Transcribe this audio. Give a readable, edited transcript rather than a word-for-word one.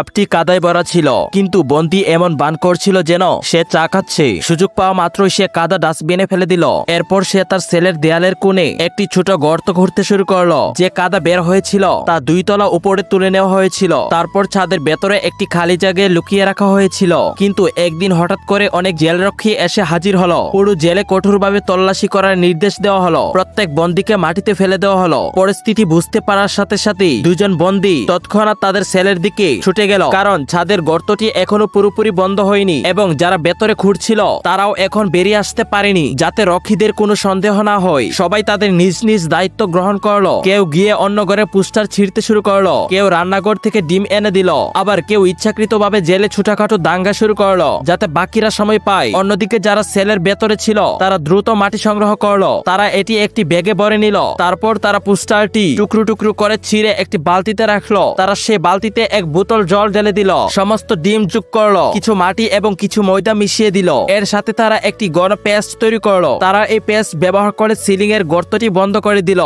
আপটি কাদায় ভরা ছিল, কিন্তু বন্দি এমন বান করছিল যেন সে চা খাচ্ছে। সুযোগ পাওয়া মাত্রই সে কাদা ডাস্টবিনে ফেলে দিল। এরপর সে তার সেলের দেয়ালের কোণে একটি ছোট গর্ত ঘুরতে শুরু করলো। যে কাদা বের হয়েছিল তা 2 তলা উপরে তুলে নেওয়া হয়েছিল। তারপর ছাদের ভেতরে একটি খালি জায়গায় লুকিয়ে রাখা হয়েছিল। কিন্তু একদিন হঠাৎ করে অনেক জেলরক্ষী এসে হাজির হলো। পুরো জেলে কঠোরভাবে তল্লাশি করার নির্দেশ দেওয়া হলো। প্রত্যেক বন্দীকে মাটিতে ফেলে দেওয়া হলো। পরিস্থিতি বুঝতে পারার সাথে সাথে 2 জন বন্দী তৎক্ষণাৎ তাদের সেলের দিকে ছুটে গেল, কারণ ছাদের গর্তটি এখনো পুরোপুরি বন্ধ হয়নি এবং যারা ভেতরে খুঁড়ছিল তারাও এখন বেরিয়ে আসতে পারেনি, যাতে রক্ষীদের কোনো সন্দেহ না হয়। সবাই তাদের নিজ নিজ দায়িত্ব গ্রহণ করলো। কেউ গিয়ে অন্য ঘরে পোস্টার ছিঁড়তে শুরু করলো, কেউ রান্নাঘর থেকে ডিম এনে দিল, আবার কেউ ইচ্ছাকৃতভাবে জেলে ছোটখাটো দাঙ্গা শুরু করলো যাতে বাকিরা সময় পায়। অন্যদিকে যারা সেলের ভেতরে ছিল তারা দ্রুত মাটি সংগ্রহ করলো। তারা এটি একটি ব্যাগে ভরে নিল। তারপর তারা পোস্টারটি টুকরো টুকরো করে ছিঁড়ে একটি বালতিতে রাখলো। তারা সে বালতিতে এক বোতল জল ঢেলে দিল, সমস্ত ডিম যোগ করলো, কিছু মাটি এবং কিছু ময়দা মিশিয়ে দিল। এর সাথে তারা একটি ঘন পেস্ট তৈরি করলো। তারা এই পেস্ট ব্যবহার করে সিলিং এর গর্তটি বন্ধ করে দিল।